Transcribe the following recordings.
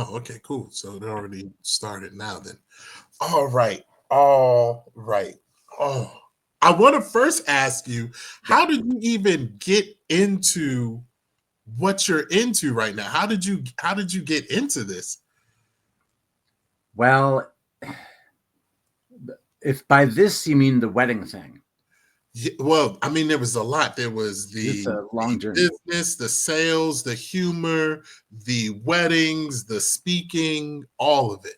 Oh, okay, cool. So it already started now then. All right. All right. Oh, I want to first ask you, Yeah. how did you even get into what you're into right now? How did you get into this? Well, if by this you mean the wedding thing, Well, I mean, there was a lot. There was this is the a long journey. business, the sales, the humor, the weddings, the speaking, all of it.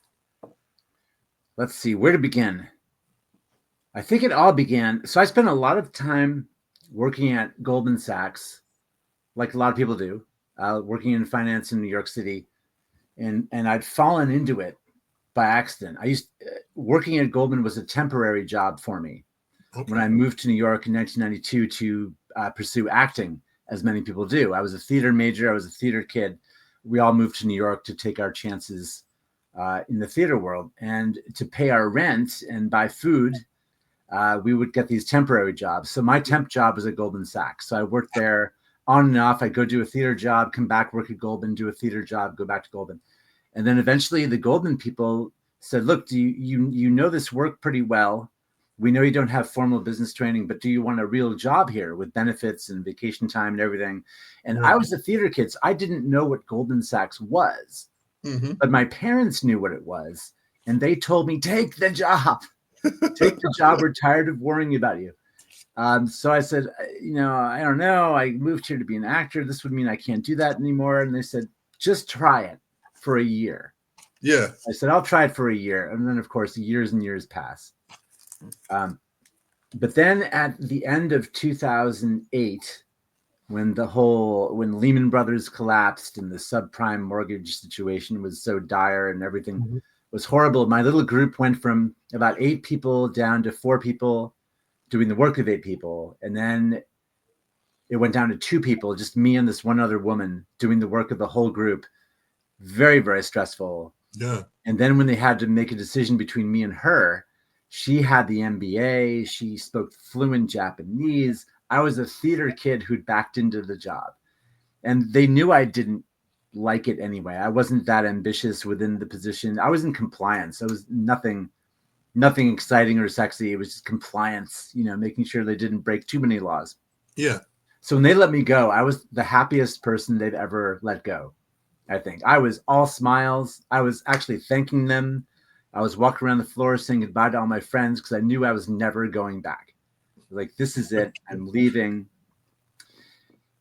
Let's see where to begin. I think it all began. So I spent a lot of time working at Goldman Sachs, like a lot of people do, working in finance in New York City, and I'd fallen into it by accident. I used Working at Goldman was a temporary job for me when Okay. I moved to New York in 1992 to pursue acting, as many people do. I was a theater major. I was a theater kid. We all moved to New York to take our chances in the theater world and to pay our rent and buy food. We would get these temporary jobs. So my temp job was at Goldman Sachs. So I worked there on and off. I'd go do a theater job, come back, work at Goldman, do a theater job, go back to Goldman. And then eventually the Goldman people said, look, do you know this work pretty well? We know you don't have formal business training, but do you want a real job here with benefits and vacation time and everything? And Yeah. I was a theater kid, so I didn't know what Goldman Sachs was, Hmm. but my parents knew what it was. And they told me, take the job, take the job. We're tired of worrying about you. So I said, I don't know. I moved here to be an actor. This would mean I can't do that anymore. And they said, just try it for a year. Yeah. I said, I'll try it for a year. And then, of course, years and years pass. Um, but then at the end of 2008, when Lehman Brothers collapsed and the subprime mortgage situation was so dire and everything Mhm. was horrible, my little group went from about 8 people down to 4 people doing the work of 8 people. And then it went down to 2 people, just me and this one other woman doing the work of the whole group. Very, very stressful. Yeah. And then when they had to make a decision between me and her, she had the MBA. She spoke fluent Japanese. I was a theater kid who'd backed into the job. And they knew I didn't like it anyway. I wasn't that ambitious within the position. I was in compliance. I was nothing exciting or sexy. It was just compliance, making sure they didn't break too many laws. Yeah. So when they let me go, I was the happiest person they'd ever let go. I think I was all smiles. I was actually thanking them. I was walking around the floor saying goodbye to all my friends because I knew I was never going back. Like, this is it. I'm leaving.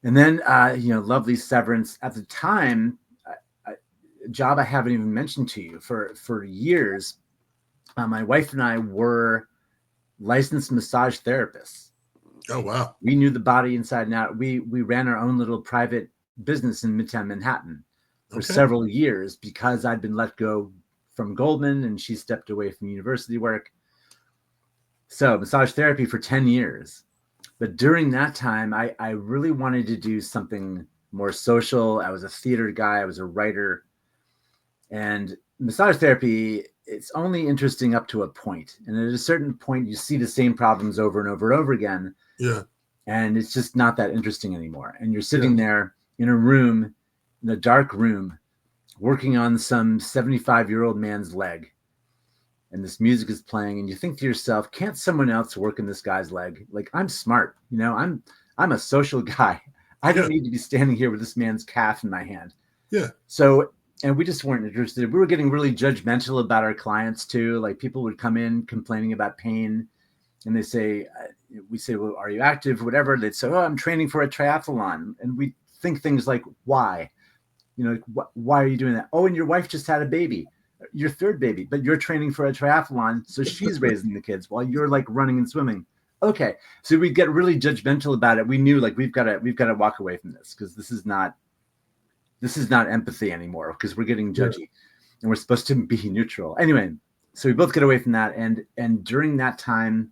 And then, lovely severance at the time, a job I haven't even mentioned to you for years. My wife and I were licensed massage therapists. Oh wow. We knew the body inside and out. We ran our own little private business in Midtown Manhattan for Okay. several years because I'd been let go from Goldman and she stepped away from university work. So massage therapy for 10 years. But during that time, I really wanted to do something more social. I was a theater guy. I was a writer. And massage therapy, it's only interesting up to a point. And at a certain point, you see the same problems over and over and over again. Yeah. And it's just not that interesting anymore. And you're Yeah. sitting there in a room, in a dark room, working on some 75-year-old man's leg. And this music is playing, and you think to yourself, can't someone else work in this guy's leg? Like, I'm smart, I'm a social guy. I don't Yeah. need to be standing here with this man's calf in my hand. Yeah. So, and we just weren't interested. We were getting really judgmental about our clients too. Like, people would come in complaining about pain, and we say, well, are you active? Whatever. They'd say, oh, I'm training for a triathlon. And we think things like, why? Why are you doing that? Oh, and your wife just had a baby, your third baby, but you're training for a triathlon. So she's raising the kids while you're like running and swimming. Okay. So we get really judgmental about it. We knew like, we've got to walk away from this because this is not empathy anymore because we're getting Yeah. judgy and we're supposed to be neutral. Anyway, so we both get away from that. And during that time,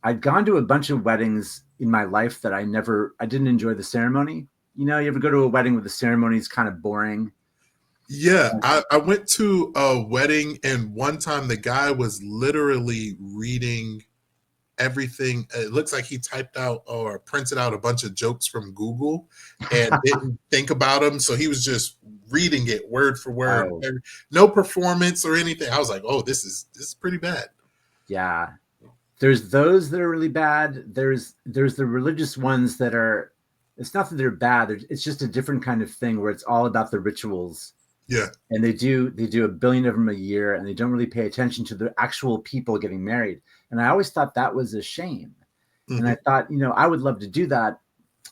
I'd gone to a bunch of weddings in my life that I didn't enjoy the ceremony. You ever go to a wedding where the ceremony is kind of boring? Yeah. I went to a wedding, and one time the guy was literally reading everything. It looks like he typed out or printed out a bunch of jokes from Google and didn't think about them. So he was just reading it word for word, Oh, no performance or anything. I was like, oh, this is pretty bad. yeah. There's those that are really bad. There's the religious ones that are. It's not that they're bad. It's just a different kind of thing where it's all about the rituals, Yeah. and they do a billion of them a year, and they don't really pay attention to the actual people getting married. And I always thought that was a shame. And I Hmm. thought, I would love to do that,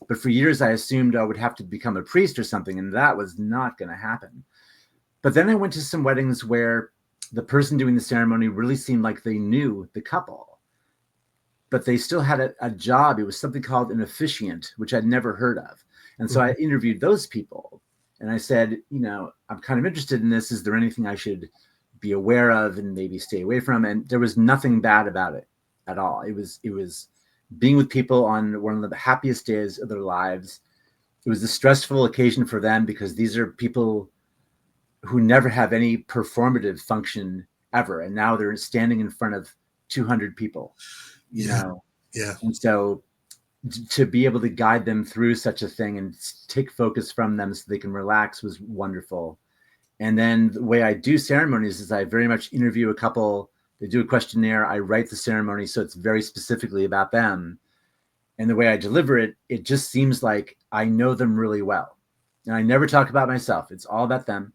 but for years I assumed I would have to become a priest or something, and that was not going to happen. But then I went to some weddings where the person doing the ceremony really seemed like they knew the couple, but they still had a job. It was something called an officiant, which I'd never heard of. And so I Hmm. interviewed those people and I said, I'm kind of interested in this. Is there anything I should be aware of and maybe stay away from? And there was nothing bad about it at all. It was being with people on one of the happiest days of their lives. It was a stressful occasion for them because these are people who never have any performative function ever. And now they're standing in front of 200 people, you Yeah. know? Yeah. And so to be able to guide them through such a thing and take focus from them so they can relax was wonderful. And then the way I do ceremonies is I very much interview a couple. They do a questionnaire. I write the ceremony so it's very specifically about them. And the way I deliver it, it just seems like I know them really well. And I never talk about myself. It's all about them,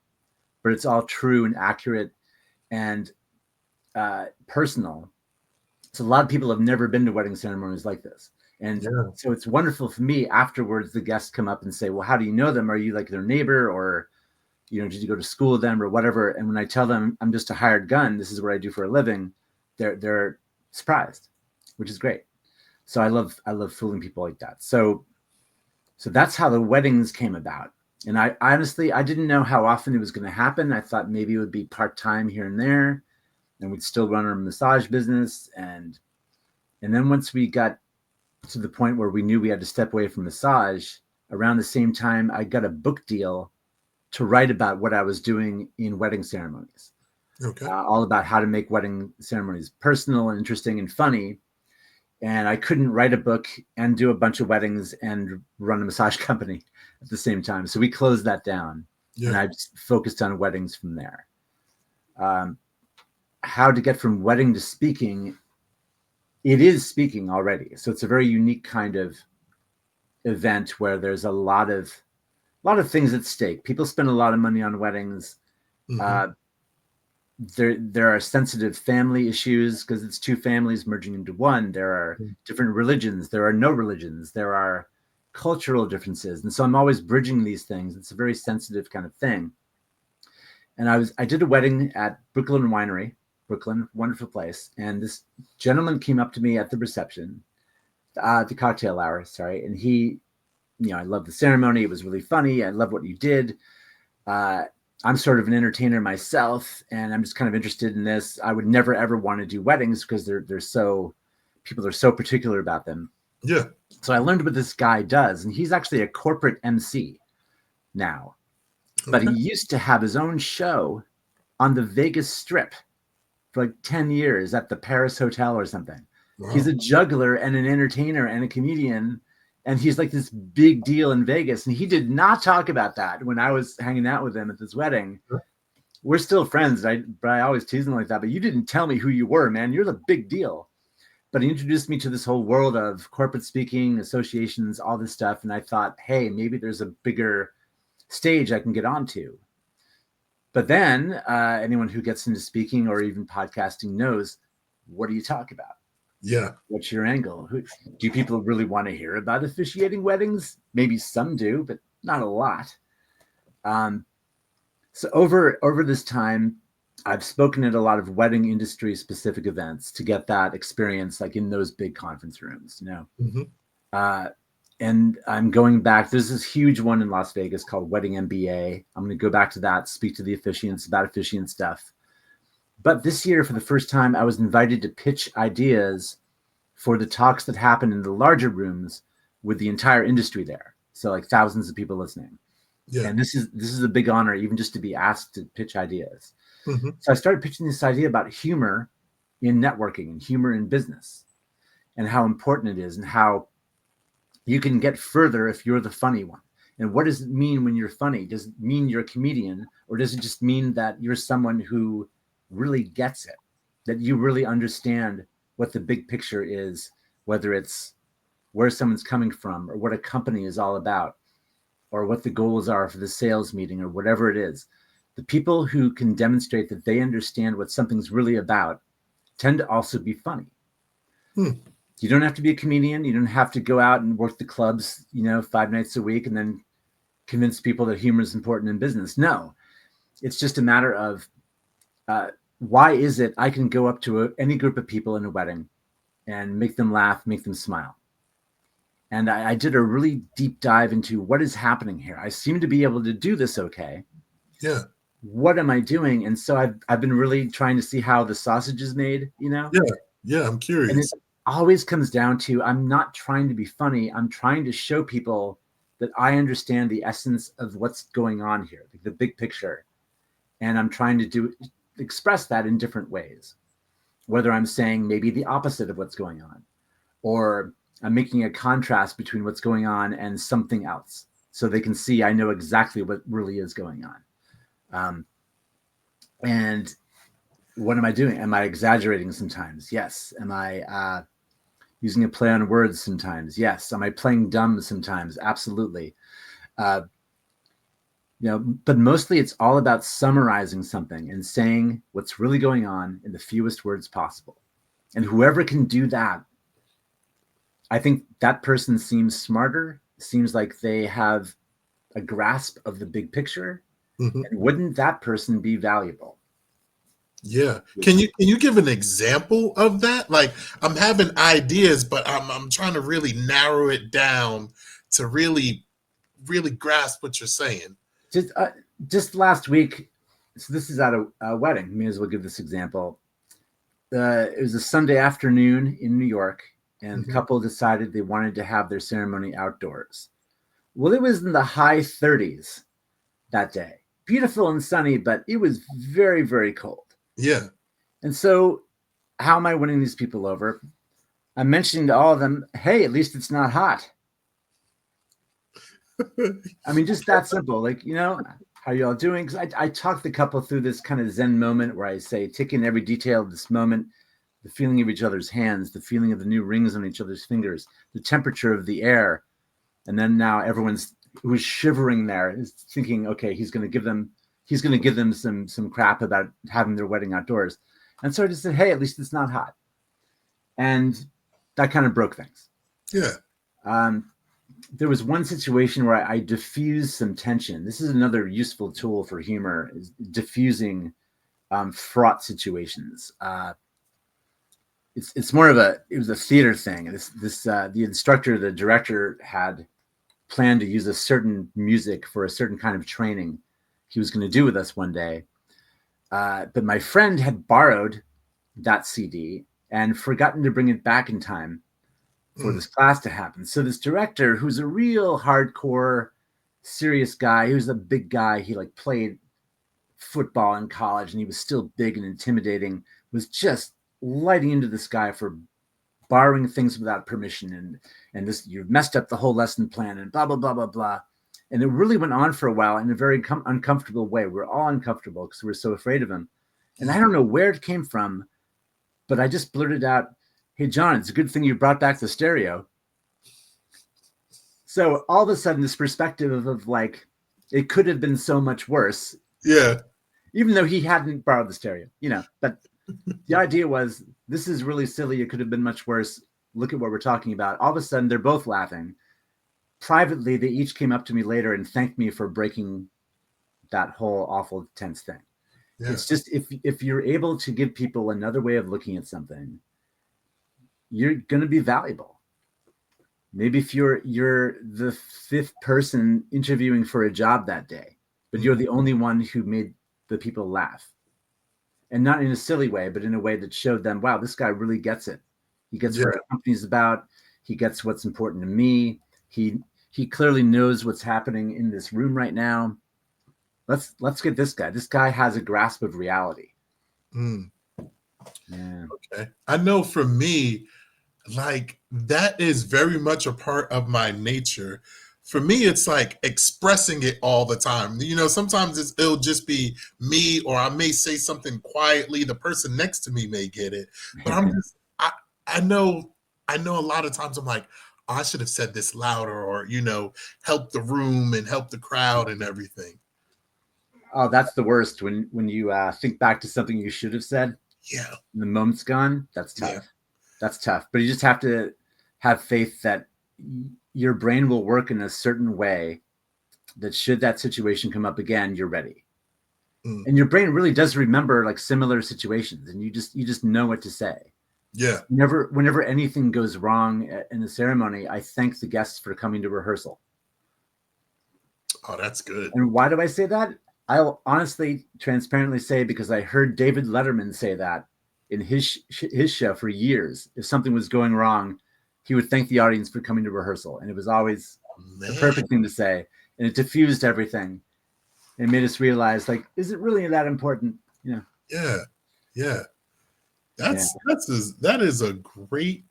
but it's all true and accurate and personal. So a lot of people have never been to wedding ceremonies like this. And Yeah. so it's wonderful for me. Afterwards, the guests come up and say, well, how do you know them? Are you like their neighbor, or, did you go to school with them or whatever? And when I tell them I'm just a hired gun, this is what I do for a living, they're surprised, which is great. So I love fooling people like that. So that's how the weddings came about. And I honestly, I didn't know how often it was going to happen. I thought maybe it would be part-time here and there, and we'd still run our massage business. And then once we got to the point where we knew we had to step away from massage, around the same time, I got a book deal to write about what I was doing in wedding ceremonies, Okay. all about how to make wedding ceremonies personal and interesting and funny. And I couldn't write a book and do a bunch of weddings and run a massage company at the same time. So we closed that down, and Yeah. I just focused on weddings from there. Um, how to get from wedding to speaking? It is speaking already, so it's a very unique kind of event where there's a lot of things at stake. People spend a lot of money on weddings. Hmm. Uh, there are sensitive family issues because it's two families merging into one. There are different religions. There are no religions. There are cultural differences, and so I'm always bridging these things. It's a very sensitive kind of thing. And I did a wedding at Brooklyn Winery, Brooklyn, wonderful place. And this gentleman came up to me at the reception, the cocktail hour, sorry, and he, I love the ceremony. It was really funny. I love what you did. Uh, I'm sort of an entertainer myself, and I'm just kind of interested in this. I would never ever want to do weddings because they're so people are so particular about them. Yeah. So I learned what this guy does, and he's actually a corporate MC now, but he Okay. used to have his own show on the Vegas Strip for like 10 years at the Paris Hotel or something. He's Wow. a juggler and an entertainer and a comedian, and he's like this big deal in Vegas. And he did not talk about that when I was hanging out with him at this wedding. We're still friends, but I always tease him like that. But you didn't tell me who you were, man. You're the big deal. But he introduced me to this whole world of corporate speaking, associations, all this stuff. And I thought, hey, maybe there's a bigger stage I can get onto. But then anyone who gets into speaking or even podcasting knows, what do you talk about? Yeah. What's your angle? Do people really want to hear about officiating weddings? Maybe some do, but not a lot. Um, so over this time, I've spoken at a lot of wedding industry specific events to get that experience, like in those big conference rooms. Hmm. Uh, and I'm going back. There's this huge one in Las Vegas called Wedding MBA. I'm going to go back to that, speak to the officiants about officiant stuff. But this year, for the first time, I was invited to pitch ideas for the talks that happen in the larger rooms with the entire industry there. So like thousands of people listening. Yeah. And this is a big honor, even just to be asked to pitch ideas. Hmm. So I started pitching this idea about humor in networking and humor in business. and how important it is, and how you can get further if you're the funny one. And what does it mean when you're funny? Does it mean you're a comedian, or does it just mean that you're someone who really gets it, that you really understand what the big picture is, whether it's where someone's coming from, or what a company is all about, or what the goals are for the sales meeting, or whatever it is. The people who can demonstrate that they understand what something's really about tend to also be funny. You don't have to be a comedian. You don't have to go out and work the clubs, 5 nights a week and then convince people that humor is important in business. No, it's just a matter of why is it I can go up to any group of people in a wedding and make them laugh, make them smile. And I did a really deep dive into what is happening here. I seem to be able to do this okay. Yeah. What am I doing? And so I've been really trying to see how the sausage is made, Yeah. Yeah. I'm curious. And it always comes down to, I'm not trying to be funny. I'm trying to show people that I understand the essence of what's going on here, the big picture. And I'm trying to express that in different ways, whether I'm saying maybe the opposite of what's going on, or I'm making a contrast between what's going on and something else, so they can see I know exactly what really is going on. And what am I doing? Am I exaggerating sometimes? Yes. Am I using a play on words sometimes? Yes. Am I playing dumb sometimes? Absolutely. But mostly it's all about summarizing something and saying what's really going on in the fewest words possible. And whoever can do that, I think that person seems smarter, seems like they have a grasp of the big picture. Mm-hmm. And wouldn't that person be valuable? Yeah. Can you give an example of that? Like, I'm having ideas, but I'm trying to really narrow it down to really grasp what you're saying. Just last week, so this is at a wedding. May as well give this example. It was a Sunday afternoon in New York, and the couple decided they wanted to have their ceremony outdoors. Well, it was in the high 30s that day. Beautiful and sunny, but it was very, very cold. Yeah. And so how am I winning these people over? I'm mentioning to all of them, hey, at least it's not hot. I mean, just that simple. Like, how y'all doing? Because I talk the couple through this kind of Zen moment where I say, take in every detail of this moment, the feeling of each other's hands, the feeling of the new rings on each other's fingers, the temperature of the air. And then now everyone's who's shivering there is thinking, okay, he's going to give them some crap about having their wedding outdoors. And so I just said, hey, at least it's not hot. And that kind of broke things. Yeah. There was one situation where I diffused some tension. This is another useful tool for humor, is diffusing fraught situations. It's more of it was a theater thing. The instructor, the director had planned to use a certain music for a certain kind of training he was going to do with us one day. But my friend had borrowed that CD and forgotten to bring it back in time for this class to happen. So this director, who's a real hardcore, serious guy, he was a big guy. He played football in college and he was still big and intimidating, was just lighting into this guy for borrowing things without permission. And this, you've messed up the whole lesson plan and blah, blah, blah, blah, blah. And it really went on for a while in a very uncomfortable way. We're all uncomfortable because we're so afraid of him. And I don't know where it came from, but I just blurted out, hey, John, it's a good thing you brought back the stereo. So all of a sudden, this perspective of it could have been so much worse. Yeah. Even though he hadn't borrowed the stereo, but the idea was, this is really silly. It could have been much worse. Look at what we're talking about. All of a sudden, they're both laughing. Privately, they each came up to me later and thanked me for breaking that whole awful, tense thing. Yeah. It's just, if you're able to give people another way of looking at something, you're going to be valuable. Maybe if you're the 5th person interviewing for a job that day, but you're the only one who made the people laugh. And not in a silly way, but in a way that showed them, wow, this guy really gets it. He gets what our company's about. He gets what's important to me. He clearly knows what's happening in this room right now. Let's get this guy. This guy has a grasp of reality. Yeah. Okay. I know for me, like that is very much a part of my nature. For me, it's like expressing it all the time. Sometimes it'll just be me, or I may say something quietly. The person next to me may get it, but I know, a lot of times I'm like, oh, I should have said this louder, or help the room and help the crowd and everything. Oh, that's the worst when you think back to something you should have said. Yeah, And the moment's gone. That's yeah, tough. That's tough. But you just have to have faith that your brain will work in a certain way that should that situation come up again, you're ready. mm, And your brain really does remember like similar situations, and you just know what to say. yeah. Whenever anything goes wrong in the ceremony, I thank the guests for coming to rehearsal. Oh, that's good. And why do I say that? I'll honestly, transparently say because I heard David Letterman say that in his show for years. If something was going wrong, he would thank the audience for coming to rehearsal, and it was always the Man, perfect thing to say, and it diffused everything. It made us realize, like, is it really that important? yeah, yeah. Yeah. That is a great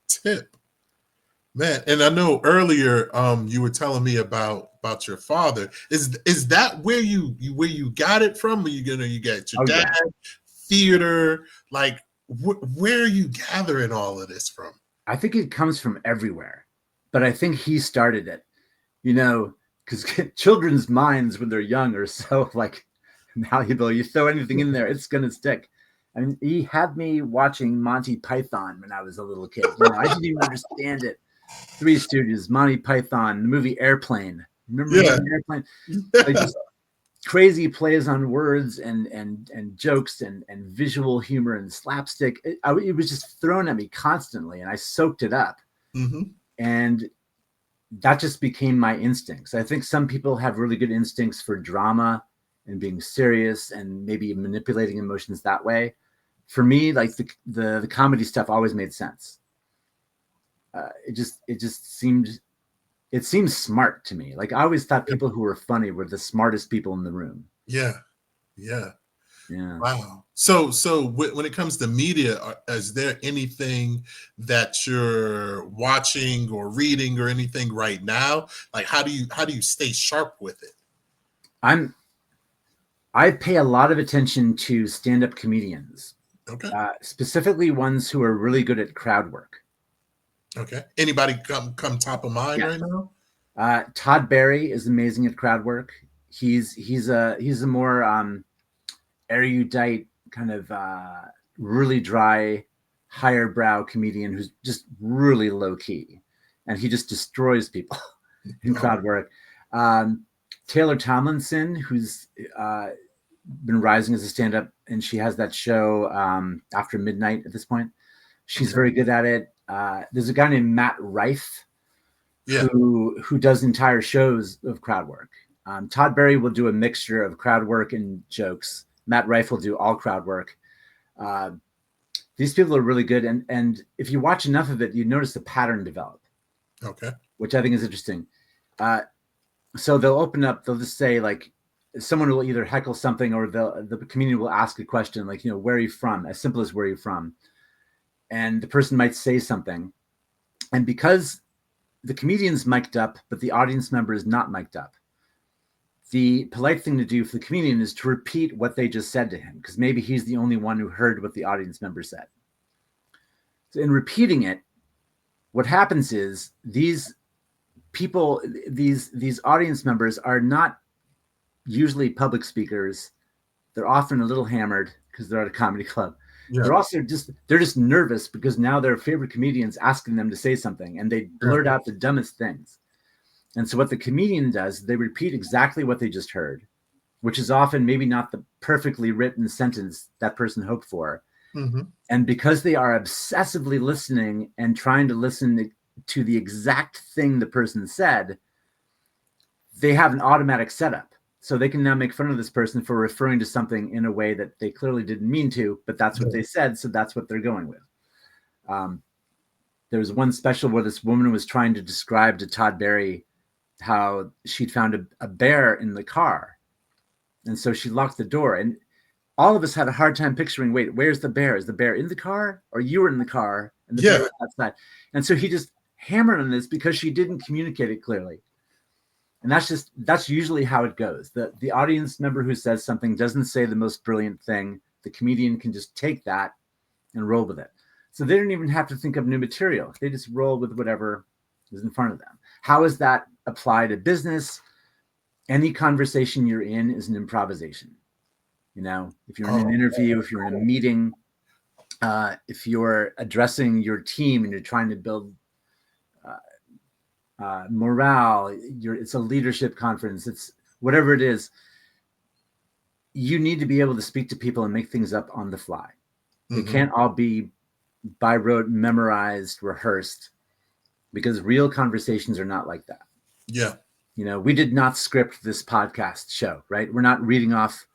tip, man. And I know earlier, you were telling me about your father. Is that where you got it from? Are you got your Oh dad, yeah. theater? Like, where are you gathering all of this from? I think it comes from everywhere, but I think he started it. Because children's minds when they're young are so like malleable. You throw anything in there, it's gonna stick. I mean, he had me watching Monty Python when I was a little kid. I didn't even understand it. Three Stooges, Monty Python, the movie Airplane. Remember the Yeah, movie Airplane? Like just crazy plays on words and jokes and visual humor and slapstick. It was just thrown at me constantly, and I soaked it up. hmm, And that just became my instincts. I think some people have really good instincts for drama and being serious and maybe manipulating emotions that way. For me, like the comedy stuff always made sense. It seems smart to me. Like I always thought people who were funny were the smartest people in the room. yeah, yeah. Yeah. Wow. So when it comes to media, is there anything that you're watching or reading or anything right now? Like, how do you stay sharp with it? I'm I pay a lot of attention to stand-up comedians, Okay. specifically ones who are really good at crowd work. Okay. Anybody come top of mind Yeah. right now? Todd Barry is amazing at crowd work. He's a more erudite kind of really dry, higher brow comedian who's just really low key, and he just destroys people in Oh, crowd work. Taylor Tomlinson, who's been rising as a stand-up, and she has that show After Midnight at this point. She's okay. very good at it. There's a guy named Matt Rife Yeah. who does entire shows of crowd work. Todd Barry will do a mixture of crowd work and jokes. Matt Rife will do all crowd work. Uh, these people are really good, and if you watch enough of it, you notice a pattern develop, Okay. which I think is interesting. Uh, so they'll open up. They'll just say like, someone will either heckle something, or the comedian will ask a question like, where are you from? As simple as where are you from? And the person might say something, and because the comedian's mic'd up, but the audience member is not mic'd up, the polite thing to do for the comedian is to repeat what they just said to him, because maybe he's the only one who heard what the audience member said. So in repeating it, what happens is these people, these audience members are not usually public speakers. They're often a little hammered because they're at a comedy club. Yeah. They're just nervous because now their favorite comedian's asking them to say something, and they Yeah. blurt out the dumbest things. And so what the comedian does, they repeat exactly what they just heard, which is often maybe not the perfectly written sentence that person hoped for. Hmm. And because they are obsessively listening and trying to listen to the exact thing the person said, they have an automatic setup. So they can now make fun of this person for referring to something in a way that they clearly didn't mean to, but that's what they said, so that's what they're going with. There was one special where this woman was trying to describe to Todd Barry how she'd found a bear in the car. And so she locked the door. And all of us had a hard time picturing, wait, where's the bear? Is the bear in the car? Or you were in the car and the bear Yeah. was outside. And so he just hammered on this because she didn't communicate it clearly. And that's usually how it goes. The audience member who says something doesn't say the most brilliant thing. The comedian can just take that and roll with it. So they don't even have to think of new material. They just roll with whatever is in front of them. How does that apply to business? Any conversation you're in is an improvisation. You know, if you're in an interview, if you're in a meeting, if you're addressing your team and you're trying to build morale, it's a leadership conference, it's whatever it is, you need to be able to speak to people and make things up on the fly. It can't all be by rote, memorized, rehearsed, because real conversations are not like that. Yeah. You know, we did not script this podcast show, right? We're not reading off,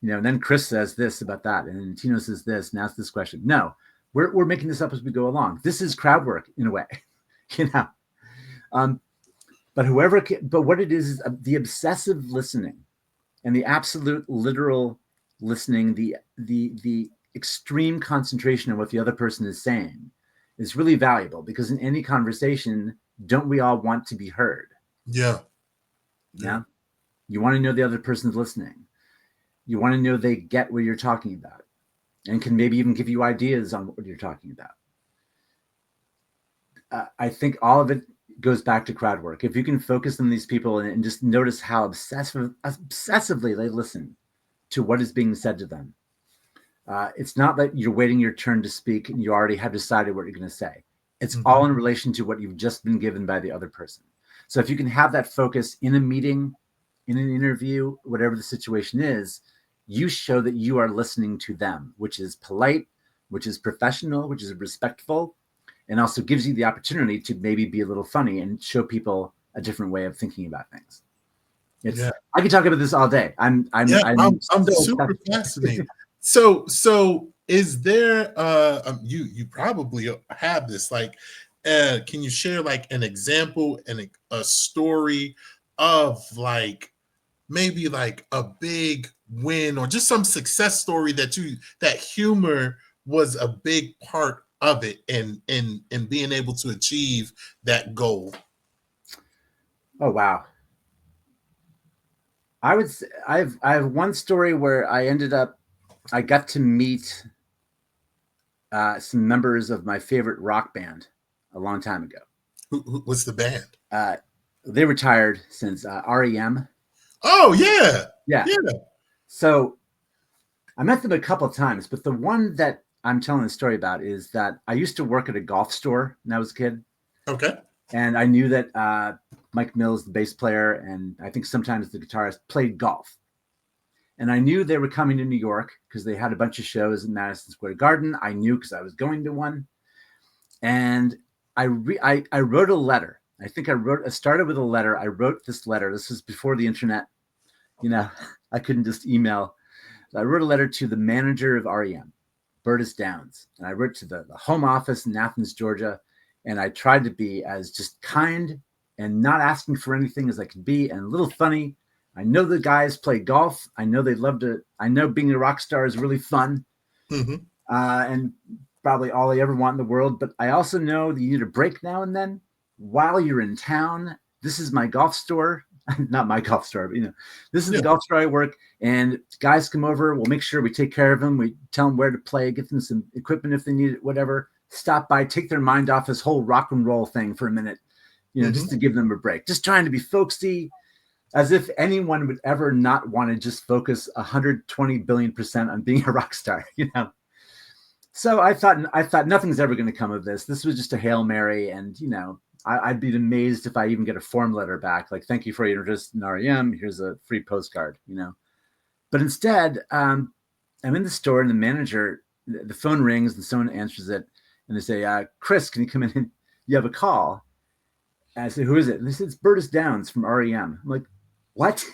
you know, and then Chris says this about that, and Tino says this, and asks this question. No, we're making this up as we go along. This is crowd work in a way, you know. But what it is the obsessive listening and the absolute literal listening, the extreme concentration on what the other person is saying is really valuable, because in any conversation, don't we all want to be heard? Yeah. Yeah. You want to know the other person's listening. You want to know they get what you're talking about and can maybe even give you ideas on what you're talking about. I think all of it goes back to crowd work. If you can focus on these people and just notice how obsessively they listen to what is being said to them. It's not that you're waiting your turn to speak and you already have decided what you're going to say. It's all in relation to what you've just been given by the other person. So if you can have that focus in a meeting, in an interview, whatever the situation is, you show that you are listening to them, which is polite, which is professional, which is respectful, and also gives you the opportunity to maybe be a little funny and show people a different way of thinking about things. I could talk about this all day. I'm so super fascinated. So is there you probably have this, like can you share like an example and a story of like maybe like a big win or just some success story that humor was a big part of it and being able to achieve that goal? Oh wow. I would say I have one story where I got to meet some members of my favorite rock band a long time ago. Who was the band? They retired since REM. Oh yeah. Yeah. So I met them a couple of times, but the one that I'm telling the story about is that I used to work at a golf store when I was a kid. Okay. And I knew that Mike Mills, the bass player, and I think sometimes the guitarist, played golf. And I knew they were coming to New York because they had a bunch of shows in Madison Square Garden. I knew because I was going to one. And I wrote a letter. I think I started with a letter. I wrote this letter. This was before the internet. You know, I couldn't just email. So I wrote a letter to the manager of REM, Burtis Downs. And I wrote to the home office in Athens, Georgia. And I tried to be as just kind and not asking for anything as I could be, and a little funny. I know the guys play golf. I know they love to. I know being a rock star is really fun, and probably all they ever want in the world. But I also know that you need a break now and then while you're in town. This is my golf store, not my golf store, but this is the golf store I work. And guys come over. We'll make sure we take care of them. We tell them where to play, get them some equipment if they need it, whatever. Stop by, take their mind off this whole rock and roll thing for a minute, just to give them a break. Just trying to be folksy, as if anyone would ever not want to just focus 120 billion% on being a rock star, So I thought nothing's ever going to come of this. This was just a Hail Mary. And, I'd be amazed if I even get a form letter back. Like, thank you for your interest in REM. Here's a free postcard, But instead, I'm in the store and the manager, the phone rings and someone answers it. And they say, Chris, can you come in? You have a call. And I say, who is it? And they said, it's Burtis Downs from REM. I'm like, what?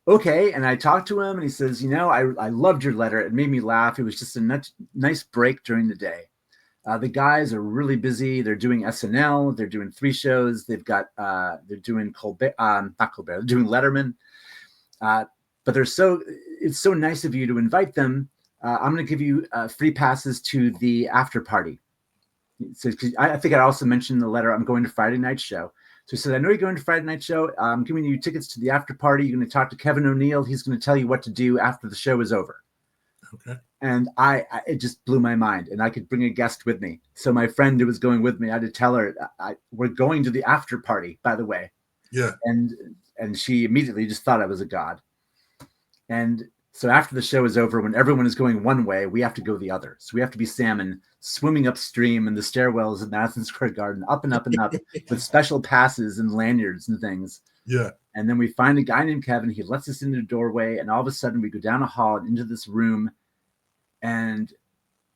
Okay. And I talked to him and he says, I loved your letter. It made me laugh. It was just a nice break during the day. The guys are really busy. They're doing SNL. They're doing 3 shows. They've got, they're doing Colbert, not Colbert, they're doing Letterman. But it's so nice of you to invite them. I'm going to give you free passes to the after party. So I think I also mentioned in the letter, I'm going to Friday night show. So he said, I know you're going to Friday night show. I'm giving you tickets to the after party. You're going to talk to Kevin O'Neill. He's going to tell you what to do after the show is over. Okay. And it just blew my mind. And I could bring a guest with me. So my friend who was going with me, I had to tell her, we're going to the after party, by the way. Yeah. And she immediately just thought I was a god. And so after the show is over, when everyone is going one way, we have to go the other. So we have to be salmon swimming upstream in the stairwells at Madison Square Garden, up and up and up with special passes and lanyards and things. Yeah. And then we find a guy named Kevin. He lets us into the doorway. And all of a sudden we go down a hall and into this room. And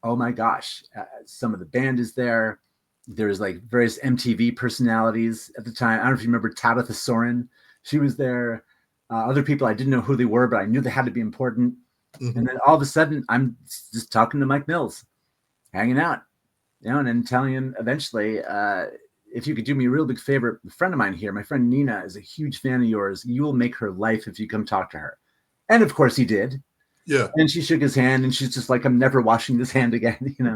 oh my gosh, some of the band is there. There's like various MTV personalities at the time. I don't know if you remember Tabitha Soren. She was there. Other people, I didn't know who they were, but I knew they had to be important. Mm-hmm. And then all of a sudden, I'm just talking to Mike Mills, hanging out, and then telling him eventually, if you could do me a real big favor, a friend of mine here, my friend Nina, is a huge fan of yours. You will make her life if you come talk to her. And of course he did. Yeah. And she shook his hand, and she's just like, I'm never washing this hand again, Yeah.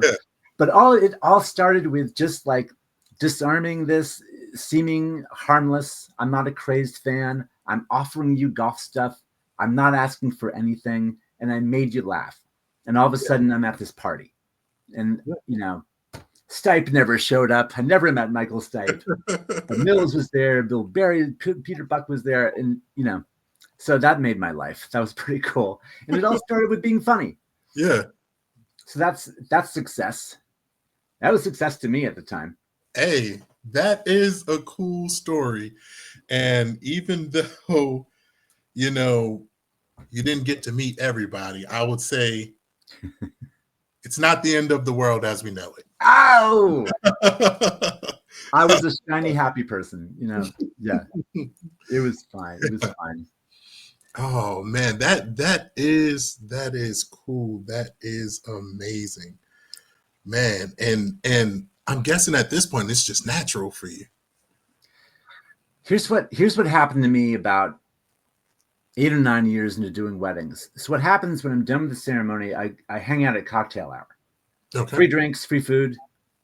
But it all started with just like disarming this seeming harmless. I'm not a crazed fan. I'm offering you golf stuff. I'm not asking for anything. And I made you laugh. And all of a sudden I'm at this party. And, Stipe never showed up. I never met Michael Stipe. But Mills was there. Bill Berry, Peter Buck was there. And, so that made my life. That was pretty cool. And it all started with being funny. Yeah. So that's success. That was success to me at the time. Hey, that is a cool story. And even though, you didn't get to meet everybody, I would say it's not the end of the world as we know it. Oh! I was a shiny, happy person, Yeah. It was fine. It was fine. Oh man, that is cool. That is amazing. Man, and I'm guessing at this point it's just natural for you. Here's what happened to me about 8 or 9 years into doing weddings. So what happens when I'm done with the ceremony, I hang out at cocktail hour. Okay. Free drinks, free food.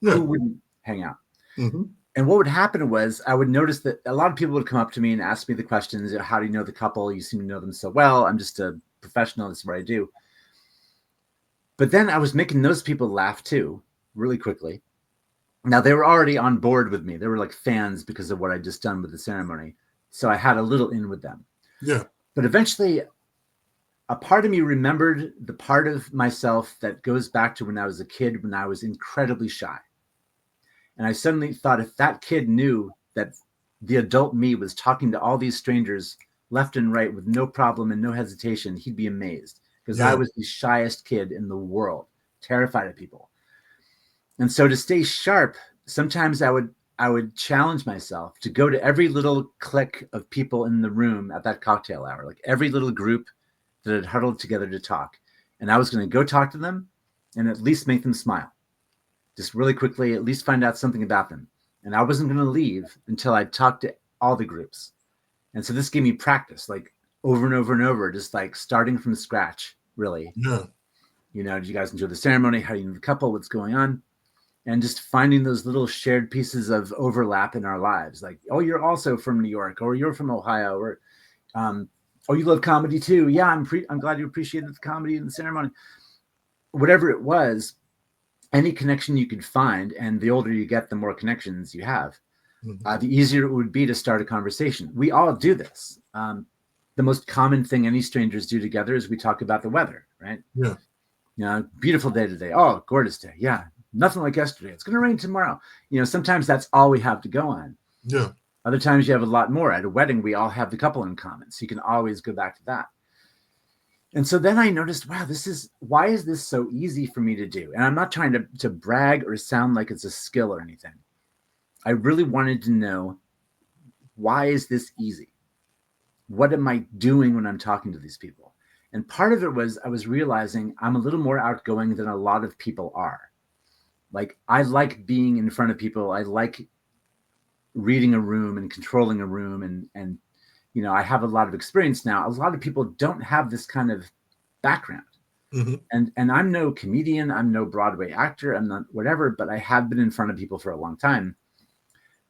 Yeah. Who wouldn't hang out? Mm-hmm. And what would happen was I would notice that a lot of people would come up to me and ask me the questions. How do you know the couple? You seem to know them so well. I'm just a professional. This is what I do. But then I was making those people laugh too, really quickly. Now, they were already on board with me. They were like fans because of what I'd just done with the ceremony. So I had a little in with them. Yeah. But eventually, a part of me remembered the part of myself that goes back to when I was a kid, when I was incredibly shy. And I suddenly thought, if that kid knew that the adult me was talking to all these strangers left and right with no problem and no hesitation, he'd be amazed. Because I was the shyest kid in the world, terrified of people. And so to stay sharp, sometimes I would challenge myself to go to every little clique of people in the room at that cocktail hour, like every little group that had huddled together to talk. And I was going to go talk to them and at least make them smile. Just really quickly, at least find out something about them. And I wasn't going to leave until I'd talked to all the groups. And so this gave me practice, like over and over and over, just like starting from scratch, really. Yeah. Did you guys enjoy the ceremony? How do you know the couple? What's going on? And just finding those little shared pieces of overlap in our lives. Like, oh, you're also from New York, or you're from Ohio, or, oh, you love comedy too. Yeah, I'm glad you appreciated the comedy in the ceremony. Whatever it was, any connection you could find, and the older you get, the more connections you have, the easier it would be to start a conversation. We all do this. The most common thing any strangers do together is we talk about the weather, right? Yeah. Beautiful day today. Oh, gorgeous day. Yeah. Nothing like yesterday. It's going to rain tomorrow. Sometimes that's all we have to go on. Yeah. Other times you have a lot more. At a wedding, we all have the couple in common. So you can always go back to that. And so then I noticed, wow, why is this so easy for me to do? And I'm not trying to brag or sound like it's a skill or anything. I really wanted to know, why is this easy? What am I doing when I'm talking to these people? And part of it was I was realizing I'm a little more outgoing than a lot of people are. Like, I like being in front of people. I like reading a room and controlling a room. And I have a lot of experience now. A lot of people don't have this kind of background. Mhm. And I'm no comedian, I'm no Broadway actor, I'm not whatever, but I have been in front of people for a long time.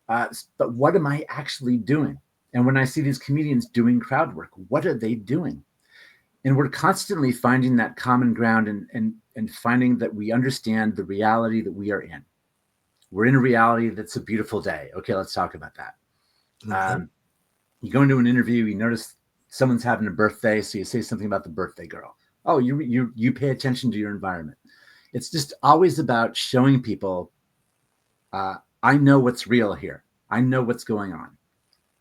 But what am I actually doing? And when I see these comedians doing crowd work, what are they doing? And we're constantly finding that common ground, and finding that we understand the reality that we are in. We're in a reality that's a beautiful day. Okay, let's talk about that. Okay. You go into an interview, you notice someone's having a birthday, so you say something about the birthday girl. Oh, you pay attention to your environment. It's just always about showing people, I know what's real here. I know what's going on.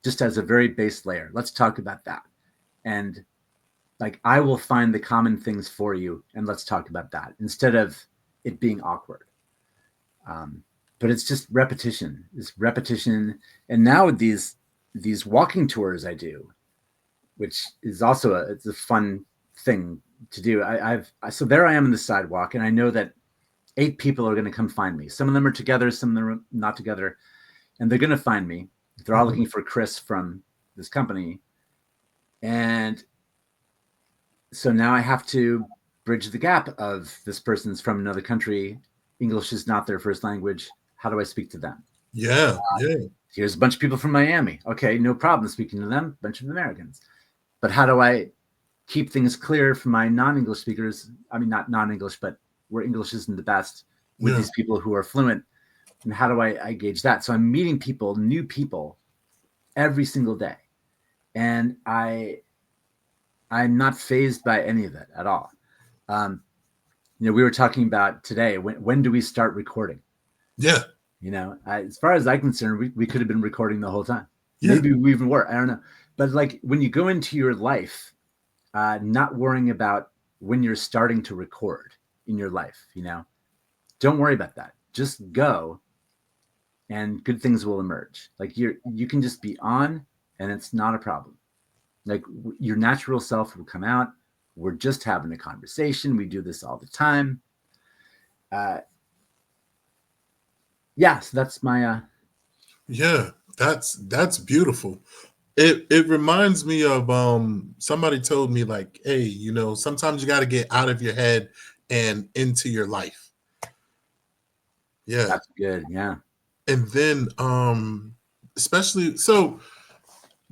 Just as a very base layer. Let's talk about that. And like, I will find the common things for you, and let's talk about that instead of it being awkward. Um, but it's just repetition. It's repetition. And now with these walking tours I do, which is also it's a fun thing to do. So there I am on the sidewalk, and I know that 8 people are going to come find me. Some of them are together, some of them are not together, and they're going to find me. They're all Mhm. looking for Chris from this company, and so now I have to bridge the gap of this person's from another country. English is not their first language. How do I speak to them? Yeah, yeah, Here's a bunch of people from Miami. Okay, no problem speaking to them. A bunch of Americans. But how do I keep things clear for my non-English speakers? I mean, not non-English, but where English isn't the best, with yeah, these people who are fluent. And how do I gauge that? So I'm meeting people, new people, every single day, and I'm not phased by any of it at all. Um, we were talking about today. When do we start recording? yeah, As far as I'm concerned, we could have been recording the whole time. yeah, Maybe we even were. I don't know. But like, when you go into your life, not worrying about when you're starting to record in your life, don't worry about that. Just go, and good things will emerge. Like, you can just be on, and it's not a problem. Like, your natural self will come out. We're just having a conversation. We do this all the time. Uh, yeah, so that's my yeah. That's beautiful. It reminds me of somebody told me like, hey, sometimes you got to get out of your head and into your life. Yeah. that's good. Yeah. And then especially so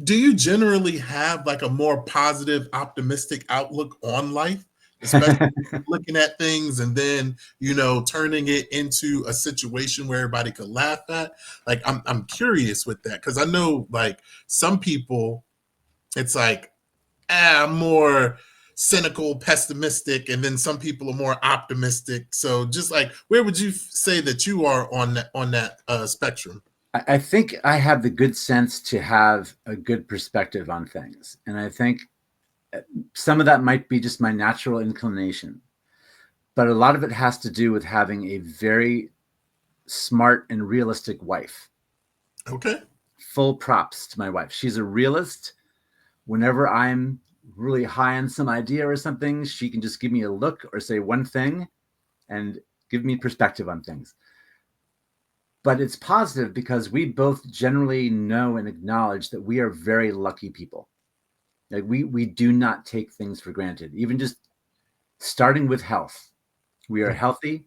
do you generally have like a more positive, optimistic outlook on life, especially looking at things and then turning it into a situation where everybody could laugh at? Like, I'm curious with that because I know like some people, it's like, I'm more cynical, pessimistic, and then some people are more optimistic. So, just like, where would you say that you are on that spectrum? I think I have the good sense to have a good perspective on things. And I think some of that might be just my natural inclination, but a lot of it has to do with having a very smart and realistic wife. Okay. Full props to my wife. She's a realist. Whenever I'm really high on some idea or something, she can just give me a look or say one thing and give me perspective on things. But it's positive because we both generally know and acknowledge that we are very lucky people. Like, we do not take things for granted. Even just starting with health, we are healthy.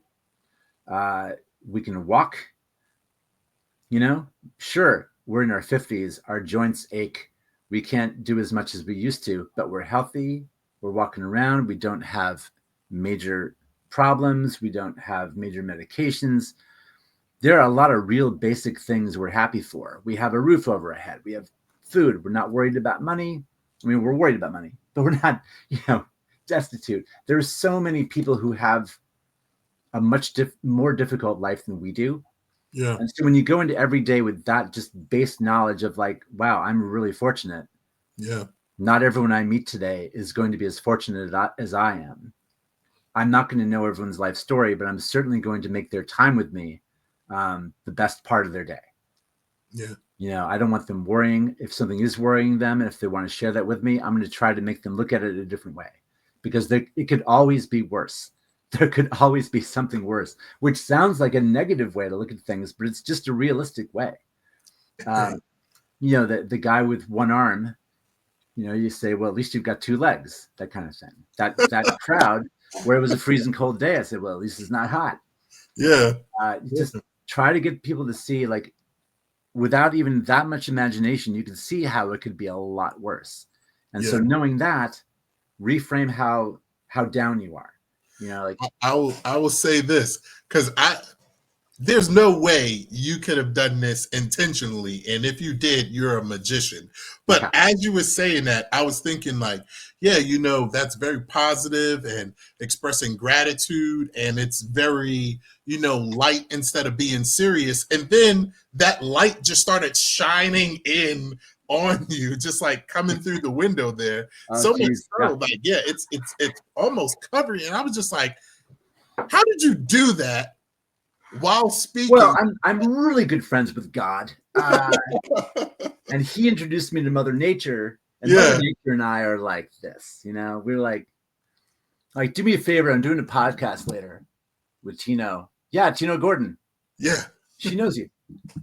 Uh, we can walk. Sure, we're in our 50s. Our joints ache. We can't do as much as we used to, but we're healthy. We're walking around. We don't have major problems. We don't have major medications. There are a lot of real basic things we're happy for. We have a roof over our head. We have food. We're not worried about money. I mean, we're worried about money, but we're not, destitute. There's so many people who have a much more difficult life than we do. Yeah. And so when you go into every day with that just base knowledge of like, wow, I'm really fortunate. Yeah. Not everyone I meet today is going to be as fortunate as I am. I'm not going to know everyone's life story, but I'm certainly going to make their time with me the best part of their day. Yeah. I don't want them worrying. If something is worrying them, and if they want to share that with me, I'm going to try to make them look at it a different way, because it could always be worse. There could always be something worse, which sounds like a negative way to look at things, but it's just a realistic way. Right. The guy with one arm, you say, well, at least you've got 2 legs, that kind of thing. That crowd where it was a freezing cold day. I said, well, at least it's not hot. Yeah. Just try to get people to see, like, without even that much imagination, you can see how it could be a lot worse. And so knowing that, reframe how down you are. You know, like I will say this, because there's no way you could have done this intentionally, and if you did, you're a magician. But as you were saying that, I was thinking like, yeah, that's very positive and expressing gratitude, and it's very, light instead of being serious. And then that light just started shining in on you, just like coming through the window there. So much so, like, it's almost covering. And I was just like, how did you do that while speaking? Well, I'm really good friends with God, and he introduced me to Mother Nature, and Mother Nature and I are like this. We're like, do me a favor. I'm doing a podcast later with Tino. Yeah, Tino Gordon. Yeah, she knows you.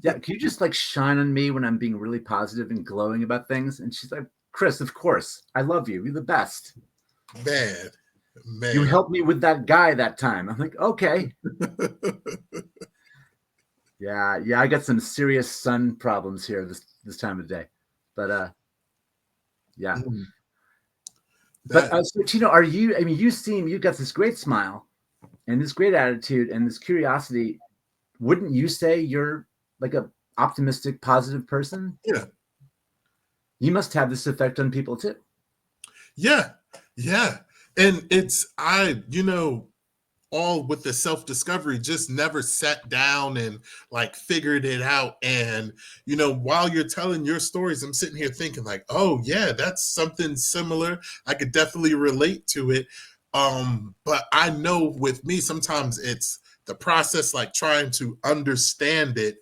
Yeah, can you just like shine on me when I'm being really positive and glowing about things? And she's like, Chris, of course, I love you. You're the best. Man. You helped me with that guy that time. I'm like, okay. Yeah, I got some serious sun problems here this time of day, but yeah. But so Tino, are you? I mean, you got this great smile and this great attitude and this curiosity. Wouldn't you say you're like a optimistic, positive person? Yeah. You must have this effect on people too. Yeah, and it's all with the self-discovery, just never sat down and like figured it out. And while you're telling your stories, I'm sitting here thinking like, oh yeah, that's something similar. I could definitely relate to it. But I know with me, sometimes it's the process, like trying to understand it,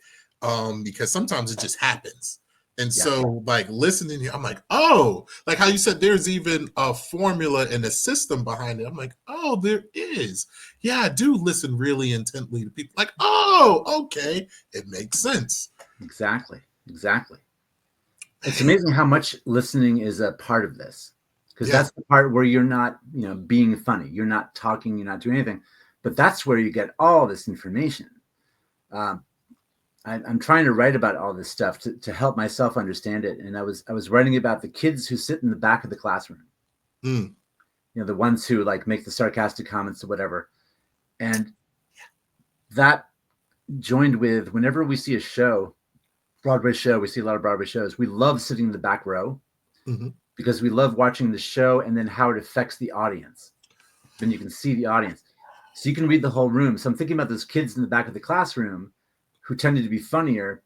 because sometimes it just happens. And so like listening here, I'm like, oh, like how you said, there's even a formula and a system behind it. I'm like, oh, there is. Yeah, I do listen really intently to people. Like, oh, okay. It makes sense. Exactly. It's amazing how much listening is a part of this. Because that's the part where you're not, being funny. You're not talking, you're not doing anything. But that's where you get all this information. I'm trying to write about all this stuff to help myself understand it. And I was writing about the kids who sit in the back of the classroom. The ones who like make the sarcastic comments or whatever. And that joined with whenever we see a show, Broadway show, we see a lot of Broadway shows. We love sitting in the back row because we love watching the show and then how it affects the audience. Then you can see the audience. So you can read the whole room. So I'm thinking about those kids in the back of the classroom who tended to be funnier.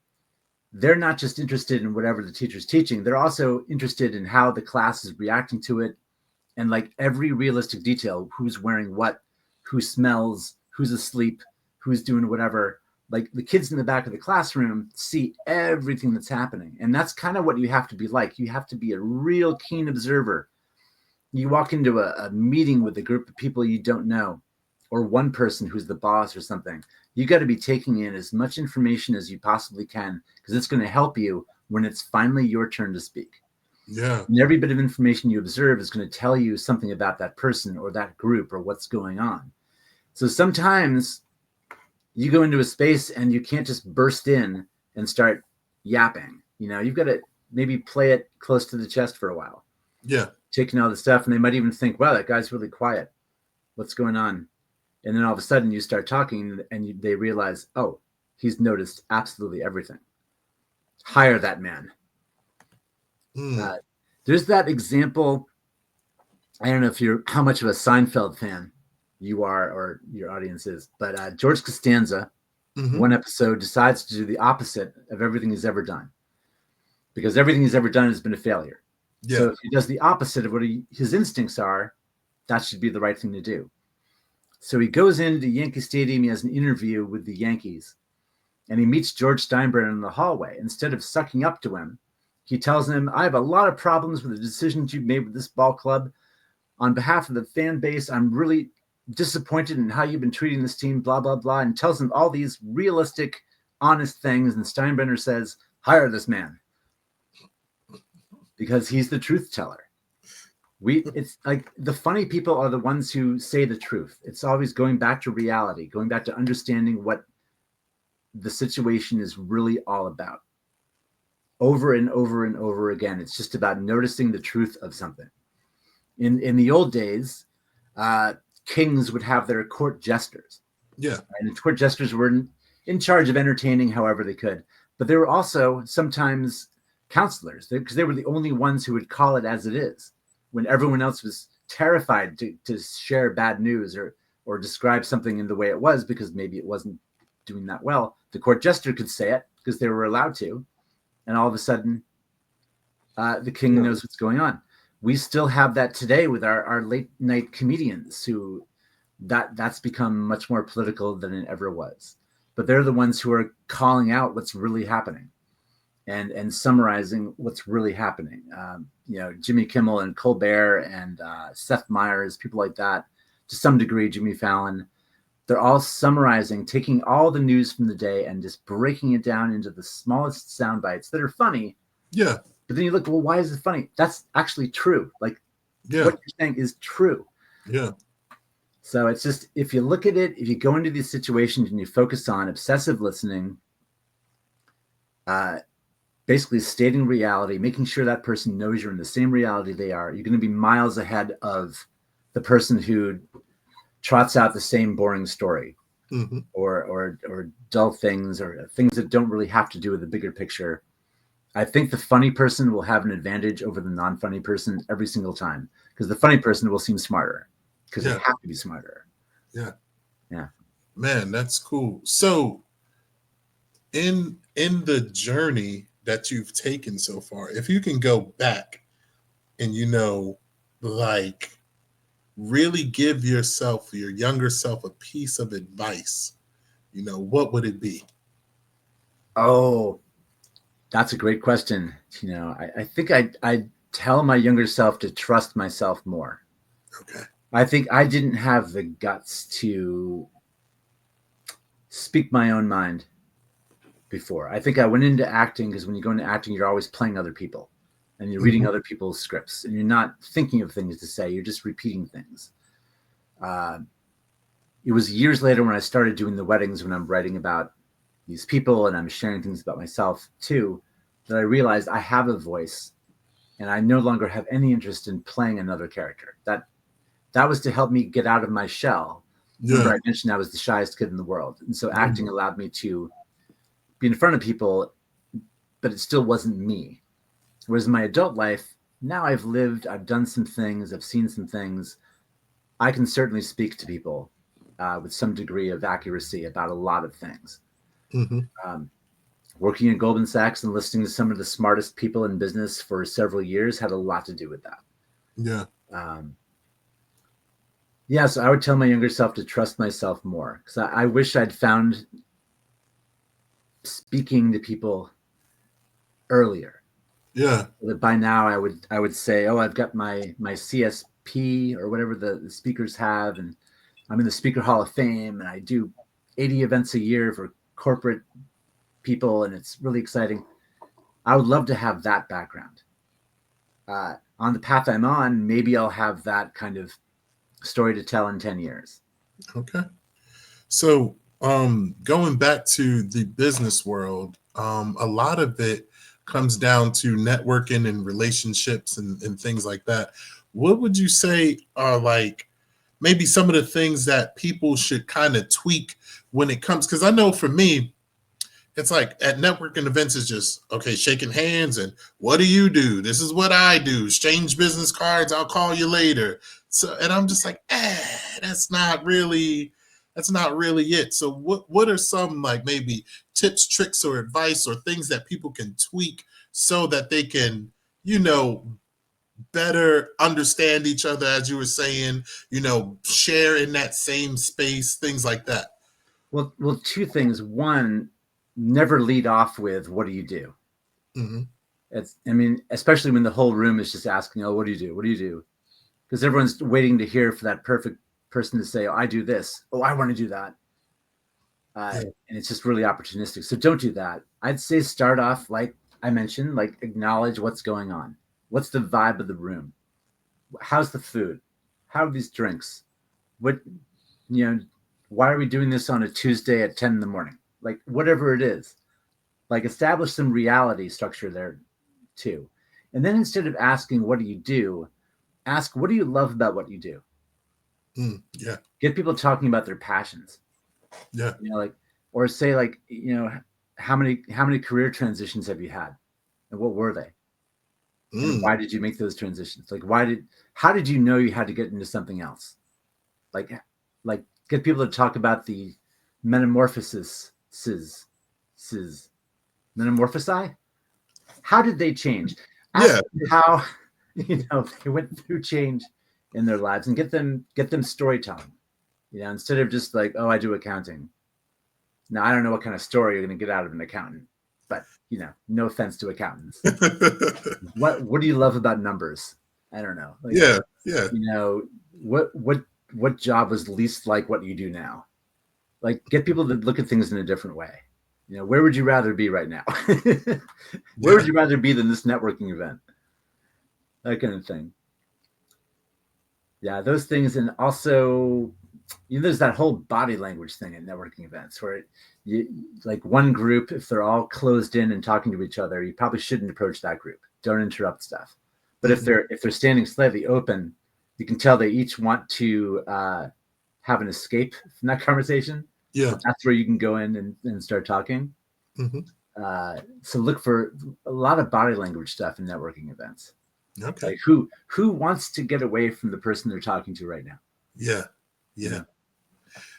They're not just interested in whatever the teacher's teaching. They're also interested in how the class is reacting to it. And like every realistic detail, who's wearing what, who smells, who's asleep, who's doing whatever. Like the kids in the back of the classroom see everything that's happening. And that's kind of what you have to be like. You have to be a real keen observer. You walk into a meeting with a group of people you don't know, or one person who's the boss or something. You got to be taking in as much information as you possibly can, because it's going to help you when it's finally your turn to speak. Yeah. And every bit of information you observe is going to tell you something about that person or that group or what's going on. So sometimes you go into a space and you can't just burst in and start yapping. You've got to maybe play it close to the chest for a while. Yeah. Taking all the stuff, and they might even think, wow, that guy's really quiet. What's going on? And then all of a sudden you start talking and they realize, oh, he's noticed absolutely everything. Hire that man. There's that example. I don't know how much of a Seinfeld fan you are or your audience is, but George Costanza, one episode, decides to do the opposite of everything he's ever done, because everything he's ever done has been a failure. Yeah. So if he does the opposite of what his instincts are, that should be the right thing to do. So he goes into Yankee Stadium. He has an interview with the Yankees, and he meets George Steinbrenner in the hallway. Instead of sucking up to him, he tells him, I have a lot of problems with the decisions you've made with this ball club. On behalf of the fan base, I'm really disappointed in how you've been treating this team, blah, blah, blah, and tells him all these realistic, honest things. And Steinbrenner says, hire this man, because he's the truth teller. It's like the funny people are the ones who say the truth. It's always going back to reality, going back to understanding what the situation is really all about. Over and over and over again, it's just about noticing the truth of something. In the old days, uh, kings would have their court jesters, Yeah. and the court jesters were in charge of entertaining however they could. But they were also sometimes counselors, because they were the only ones who would call it as it is when everyone else was terrified to share bad news or describe something in the way it was because maybe it wasn't doing that well. The court jester could say it because they were allowed to, and all of a sudden, the king Yeah. knows what's going on. We still have that today with our late night comedians who that's become much more political than it ever was. But they're the ones who are calling out what's really happening and summarizing what's really happening. Jimmy Kimmel and Colbert and Seth Meyers, people like that, to some degree, Jimmy Fallon, they're all summarizing, taking all the news from the day and just breaking it down into the smallest sound bites that are funny. Yeah. But then you look, well, why is it funny? That's actually true. Like Yeah. what you're saying is true. Yeah. So it's just, if you look at it, if you go into these situations and you focus on obsessive listening, basically stating reality, making sure that person knows you're in the same reality they are, you're going to be miles ahead of the person who trots out the same boring story, or dull things, or things that don't really have to do with the bigger picture. I think the funny person will have an advantage over the non-funny person every single time, because the funny person will seem smarter because they have to be smarter. Yeah. Yeah. Man, that's cool. So in the journey that you've taken so far, if you can go back and like really give yourself, your younger self, a piece of advice, what would it be? Oh, that's a great question. I think I'd tell my younger self to trust myself more. Okay. I think I didn't have the guts to speak my own mind before. I think I went into acting because when you go into acting, you're always playing other people and you're reading other people's scripts and you're not thinking of things to say. You're just repeating things. It was years later when I started doing the weddings, when I'm writing about these people and I'm sharing things about myself too, that I realized I have a voice and I no longer have any interest in playing another character. That was to help me get out of my shell. Remember, I mentioned I was the shyest kid in the world. And so acting allowed me to be in front of people, but it still wasn't me. Whereas in my adult life, now I've lived, I've done some things, I've seen some things. I can certainly speak to people with some degree of accuracy about a lot of things. Working at Goldman Sachs and listening to some of the smartest people in business for several years had a lot to do with that. Yeah. So I would tell my younger self to trust myself more, because I wish I'd found speaking to people earlier. Yeah. So that by now I would say, oh, I've got my CSP or whatever the speakers have, and I'm in the Speaker Hall of Fame, and I do 80 events a year for corporate people, and it's really exciting. I would love to have that background. On the path I'm on, maybe I'll have that kind of story to tell in 10 years. Okay. So going back to the business world, a lot of it comes down to networking and relationships and things like that. What would you say are like maybe some of the things that people should kind of tweak when it comes? Because I know for me, it's like at networking events, it's just okay, shaking hands and what do you do? This is what I do. Exchange business cards. I'll call you later. So, and I'm just like, that's not really it. So, what are some like maybe tips, tricks, or advice, or things that people can tweak so that they can, better understand each other, as you were saying, share in that same space, things like that. Well, two things. One, never lead off with what do you do? Especially when the whole room is just asking, oh, what do you do? What do you do? Because everyone's waiting to hear for that perfect person to say, oh, I do this. Oh, I want to do that. And it's just really opportunistic. So don't do that. I'd say start off, like I mentioned, like acknowledge what's going on. What's the vibe of the room? how's the food? How are these drinks? What, you know, why are we doing this on a Tuesday at 10 in the morning? Like, whatever it is, like, establish some reality structure there too. And then instead of asking, what do you do? Ask, what do you love about what you do? Yeah. Get people talking about their passions. Yeah. Like, or say like, how many career transitions have you had? And what were they? And why did you make those transitions? Like, how did you know you had to get into something else? Like get people to talk about the metamorphosis, metamorphosi. How did they change? Ask them how they went through change in their lives, and get them storytelling. Instead of just like, oh, I do accounting. Now I don't know what kind of story you're going to get out of an accountant, but no offense to accountants. What do you love about numbers? I don't know. Like, what job was least like what you do now? Like, get people to look at things in a different way. Where would you rather be right now? Where would you rather be than this networking event? That kind of thing. Yeah, those things. And also, there's that whole body language thing at networking events where like one group, if they're all closed in and talking to each other, you probably shouldn't approach that group. Don't interrupt stuff. But if they're standing slightly open, you can tell they each want to have an escape from that conversation. Yeah. So that's where you can go in and start talking. So look for a lot of body language stuff in networking events. Okay. Like who wants to get away from the person they're talking to right now? Yeah.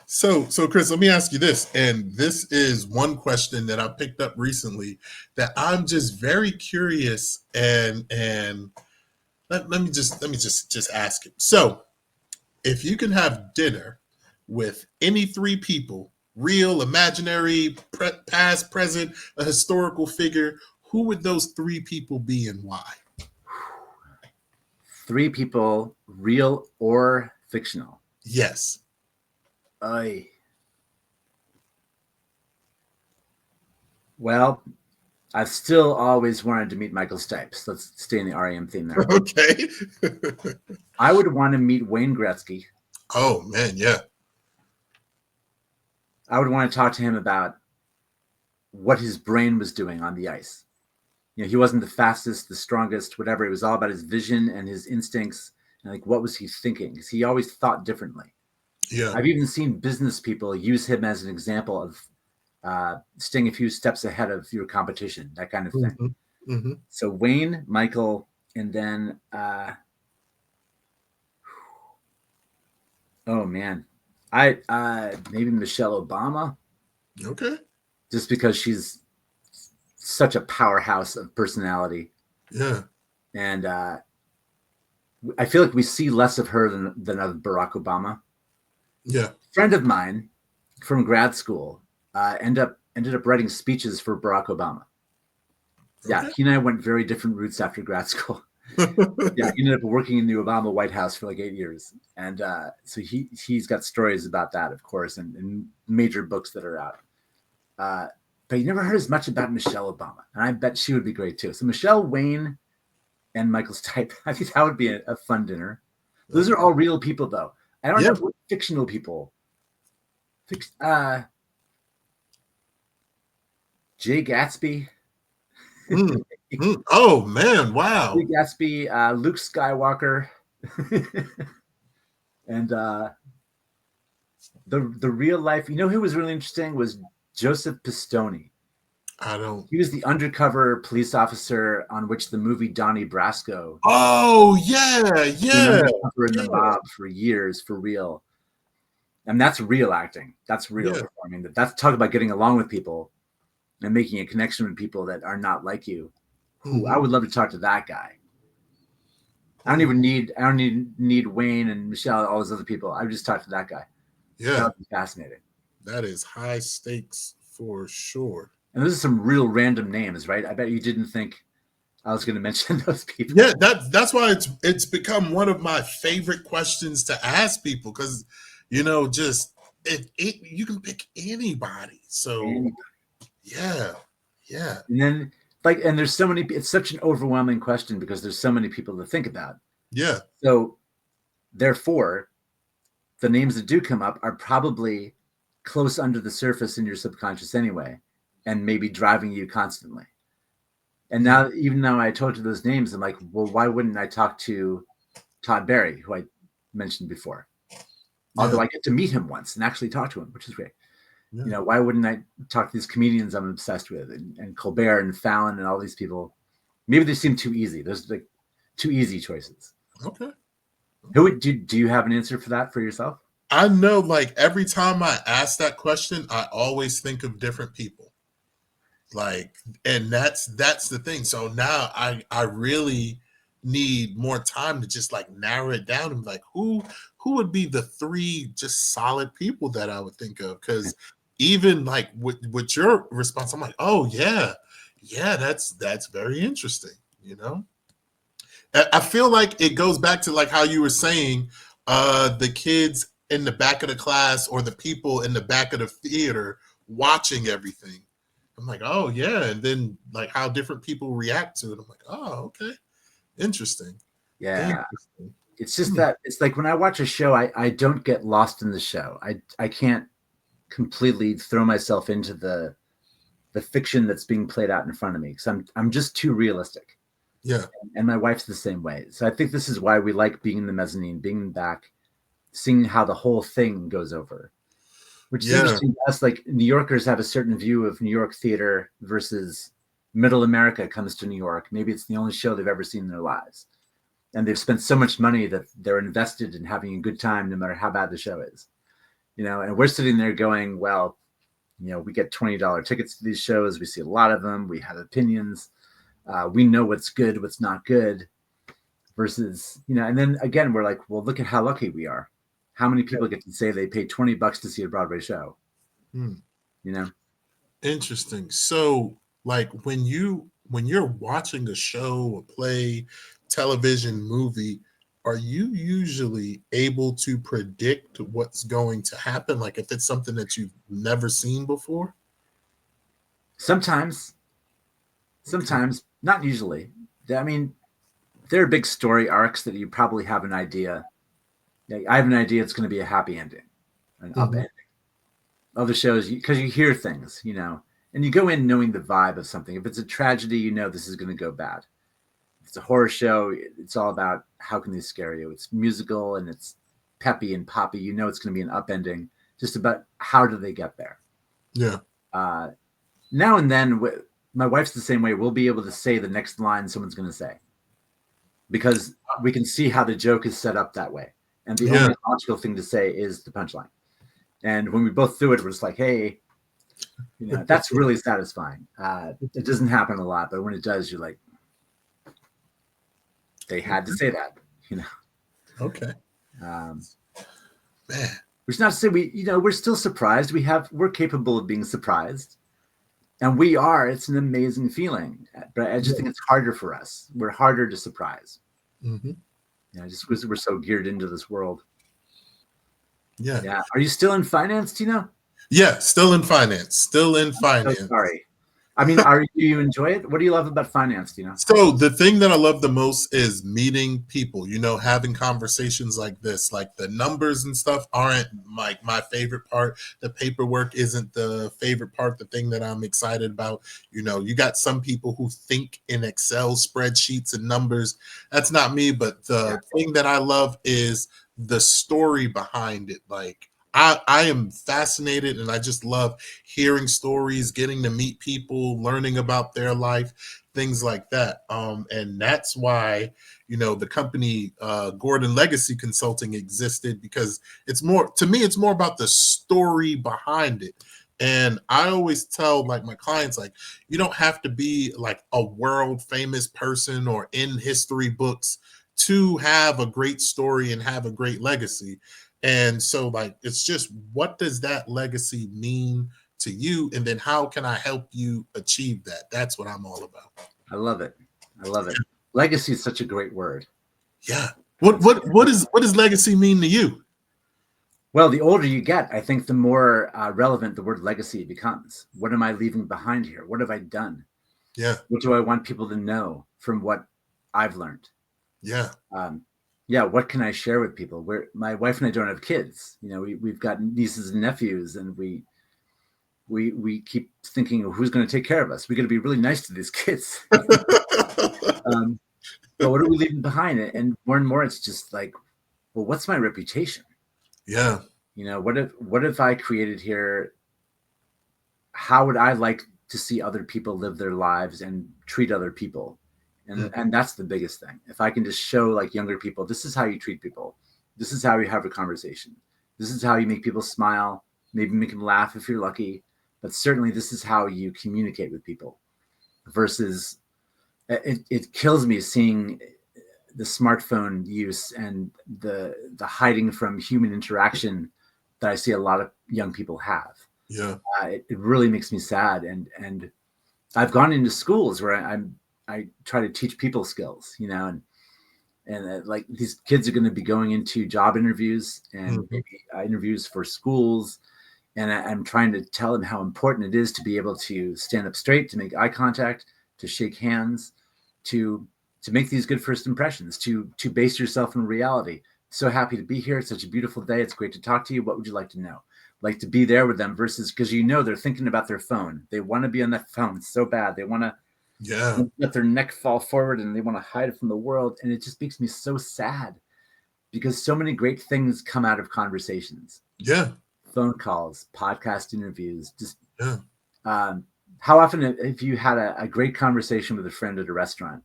So Chris, let me ask you this, and this is one question that I picked up recently that I'm just very curious, and let me just ask it. So, if you can have dinner with any three people, real, imaginary, past, present, a historical figure, who would those three people be and why? Three people, real or fictional? Yes. Well, I've still always wanted to meet Michael Stipes. Let's stay in the REM theme there. Okay. I would want to meet Wayne Gretzky. Oh, man, yeah. I would want to talk to him about what his brain was doing on the ice. He wasn't the fastest, the strongest, whatever. It was all about his vision and his instincts. And like, what was he thinking? Because he always thought differently. Yeah. I've even seen business people use him as an example of staying a few steps ahead of your competition, that kind of thing. So Wayne, Michael, and then oh man, I maybe Michelle Obama. Okay. Just because she's such a powerhouse of personality. Yeah. And I feel like we see less of her than of Barack Obama. Yeah. A friend of mine from grad school ended up writing speeches for Barack Obama. Yeah, he and I went very different routes after grad school. Yeah, he ended up working in the Obama White House for like 8 years. And so he's got stories about that, of course, and major books that are out. But you never heard as much about Michelle Obama. And I bet she would be great too. So Michelle, Wayne, and Michael Stipe. I think that would be a fun dinner. Those are all real people, though. I don't know what fictional people. Jay Gatsby. Oh man! Wow. Jay Gatsby, Luke Skywalker, and the real life. You know who was really interesting was Joseph Pistone. I don't. He was the undercover police officer on which the movie Donnie Brasco. Oh yeah. Undercover in the mob for years, for real. And that's real acting. That's real performing. That's talk about getting along with people and making a connection with people that are not like you. I would love to talk to that guy. I don't even need Wayne and Michelle, all those other people. I would just talk to that guy. Yeah. That would be fascinating. That is high stakes for sure. And those are some real random names, right? I bet you didn't think I was going to mention those people. Yeah, that's why it's become one of my favorite questions to ask people, because just you can pick anybody. So yeah. And then and there's so many. It's such an overwhelming question because there's so many people to think about. Yeah. So therefore, the names that do come up are probably close under the surface in your subconscious anyway, and maybe driving you constantly. And Mm. now, even though I told you those names, I'm like, well, why wouldn't I talk to Todd Barry, who I mentioned before? Yeah. Although I get to meet him once and actually talk to him, which is great. Yeah. You know, why wouldn't I talk to these comedians I'm obsessed with, and Colbert and Fallon and all these people? Maybe they seem too easy. There's like too easy choices. Okay. Who would do you have an answer for that for yourself? I know, like, every time I ask that question, I always think of different people. Like, and that's the thing. So now I really need more time to just like narrow it down and like who would be the three just solid people that I would think of. Because even like with your response, I'm like, oh yeah, yeah, that's very interesting, you know. I feel like it goes back to like how you were saying, the kids in the back of the class or the people in the back of the theater watching everything. I'm like, oh yeah, and then like how different people react to it. I'm like, oh okay, interesting, Yeah, interesting. it's just Hmm. that it's like when I watch a show, I don't get lost in the show. I can't completely throw myself into the fiction that's being played out in front of me because I'm just too realistic. Yeah, And my wife's the same way. So I think this is why we like being in the mezzanine, being in the back, seeing how the whole thing goes over. Which is yeah, interesting to us. Like New Yorkers have a certain view of New York theater versus middle America comes to New York. Maybe it's the only show they've ever seen in their lives. And they've spent so much money that they're invested in having a good time no matter how bad the show is. You know, and we're sitting there going, well, you know, we get $20 tickets to these shows. We see a lot of them. We have opinions. We know what's good, what's not good versus, you know, and then again, we're like, well, look at how lucky we are. How many people get to say they paid $20 to see a Broadway show? hmm. You know, Interesting. So like when you're watching a show, a play, television, movie, are you usually able to predict what's going to happen? Like if it's something that you've never seen before? sometimes, Okay. sometimes, not usually. I mean, there are big story arcs that you probably have an idea. Like, I have an idea it's going to be a happy ending, an up Mhm. ending. Other shows, because you hear things, you know, and you go in knowing the vibe of something. If it's a tragedy, you know this is going to go bad. If it's a horror show, it's all about how can they scare you. It's musical and it's peppy and poppy. You know it's going to be an upending. Just about how do they get there. Yeah. Uh, Now and then, my wife's the same way. We'll be able to say the next line someone's going to say because we can see how the joke is set up that way. And the Yeah. only logical thing to say is the punchline. And when we both do it, we're just like, hey, you know, that's really satisfying. It doesn't happen a lot, but when it does, you're like, they had to say that, you know. Okay. Um, Man. which is not to say you know, we're still surprised. We're capable of being surprised, and we are. It's an amazing feeling, but I just Yeah. think it's harder for us. We're harder to surprise. Hmm. You know, just because we're so geared into this world. Yeah. Yeah. Are you still in finance, Tino? Yeah. Still in finance. Still in So finance. sorry. I mean, do you enjoy it? What do you love about finance, Tino? So the thing that I love the most is meeting people, you know, having conversations like this. Like the numbers and stuff aren't like my favorite part. The paperwork isn't the favorite part, the thing that I'm excited about. You know, you got some people who think in Excel spreadsheets and numbers. That's not me, but Yeah, the thing that I love is the story behind it. Like I am fascinated and I just love hearing stories, getting to meet people, learning about their life, things like that. And that's why, you know, the company Gordon Legacy Consulting existed because it's more, to me, it's more about the story behind it. And I always tell like my clients, like, you don't have to be like a world famous person or in history books to have a great story and have a great legacy. And so, like, it's just what does that legacy mean to you? And then how can I help you achieve that? That's what I'm all about. I love it. I love it. Legacy is such a great word. Yeah. What It's what what is what does legacy mean to you? well, the older you get, I think the more relevant the word legacy becomes. What am I leaving behind here? What have I done? Yeah. What do I want people to know from what I've learned? Yeah. Um, yeah, what can I share with people? Where my wife and I don't have kids. We've got nieces and nephews, and we keep thinking, who's going to take care of us? We got to be really nice to these kids. um, but what are we leaving behind? And more, it's just like, well, what's my reputation? Yeah. What if I created here? How would I like to see other people live their lives and treat other people? And that's the biggest thing. If I can just show like younger people, this is how you treat people. This is how you have a conversation. This is how you make people smile, maybe make them laugh if you're lucky. But certainly this is how you communicate with people versus it kills me seeing the smartphone use and the hiding from human interaction that I see a lot of young people have. Yeah. It really makes me sad. And I've gone into schools where I try to teach people skills, and like these kids are going to be going into job interviews and maybe interviews for schools. And I'm trying to tell them how important it is to be able to stand up straight, to make eye contact, to shake hands, to make these good first impressions, to base yourself in reality. So happy to be here. It's such a beautiful day. It's great to talk to you. What would you like to know? Like to be there with them versus because they're thinking about their phone. They want to be on that phone so bad. They want to let their neck fall forward and they want to hide it from the world. And it just makes me so sad because so many great things come out of conversations. Yeah. Phone calls, podcast interviews, just how often have you had a great conversation with a friend at a restaurant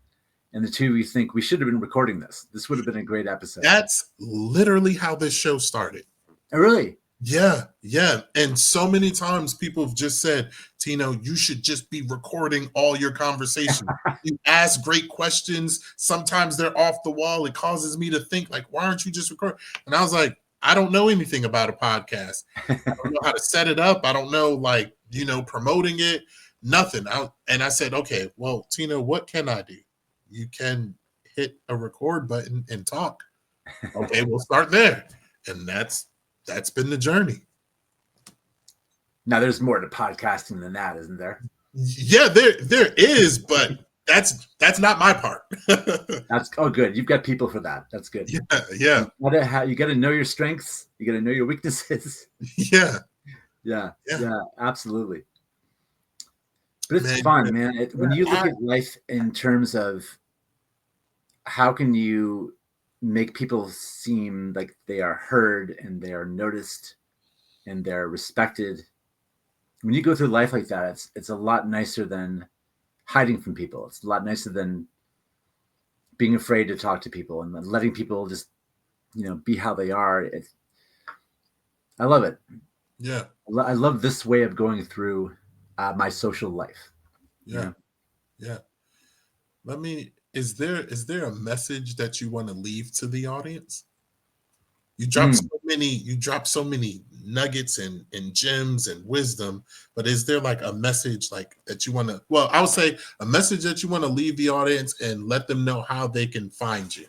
and the two of you think we should have been recording this? This would have been a great episode. That's literally how this show started. Oh, really? Yeah. And so many times people have just said, Tino, you should just be recording all your conversations. You ask great questions. Sometimes they're off the wall. It causes me to think like, why aren't you just recording? And I was like, I don't know anything about a podcast. I don't know how to set it up. I don't know, promoting it, nothing. I said, okay, well, Tino, what can I do? You can hit a record button and talk. Okay, we'll start there. And that's been the journey. Now there's more to podcasting than that, isn't there? Yeah, there is, but that's not my part. That's good. You've got people for that. That's good. Yeah. You got to know your strengths. You got to know your weaknesses. Yeah, absolutely. But it's fun, man. When you look at life in terms of how can you make people seem like they are heard and they are noticed and they're respected. When you go through life like that, it's a lot nicer than hiding from people. It's a lot nicer than being afraid to talk to people and letting people just, be how they are. I love it. Yeah. I love this way of going through my social life. Yeah. Is there a message that you want to leave to the audience? You drop so many nuggets and gems and wisdom, but is there like a message like that you want to, I would say a message that you want to leave the audience and let them know how they can find you?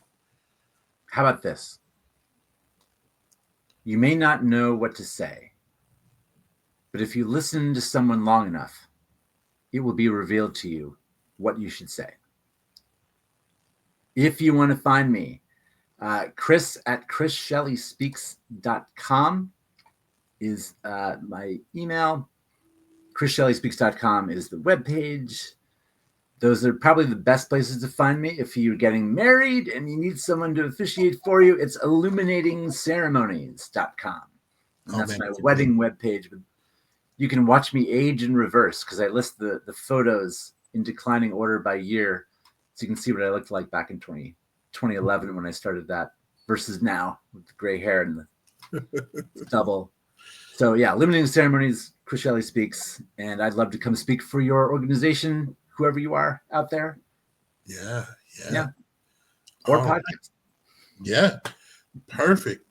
How about this? You may not know what to say, but if you listen to someone long enough, it will be revealed to you what you should say. If you want to find me, Chris at chrisshelleyspeaks.com is my email. chrisshelleyspeaks.com is the webpage. Those are probably the best places to find me. If you're getting married and you need someone to officiate for you, it's illuminatingceremonies.com. And that's my wedding webpage. You can watch me age in reverse because I list the photos in declining order by year. So you can see what I looked like back in 2011 when I started that versus now with the gray hair and the stubble. So yeah, Illuminating Ceremonies, Chris Shelley Speaks. And I'd love to come speak for your organization, whoever you are out there. Yeah. Or podcast. Yeah. Perfect.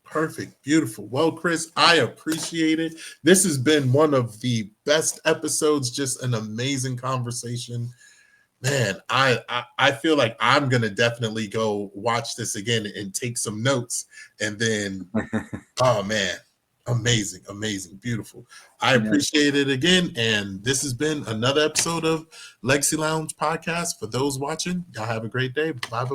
Beautiful. Well, Chris, I appreciate it. This has been one of the best episodes, just an amazing conversation. Man, I feel like I'm going to definitely go watch this again and take some notes. And then, oh man, amazing, beautiful. I appreciate it again. And this has been another episode of Legacy Lounge Podcast. For those watching, y'all have a great day. Bye.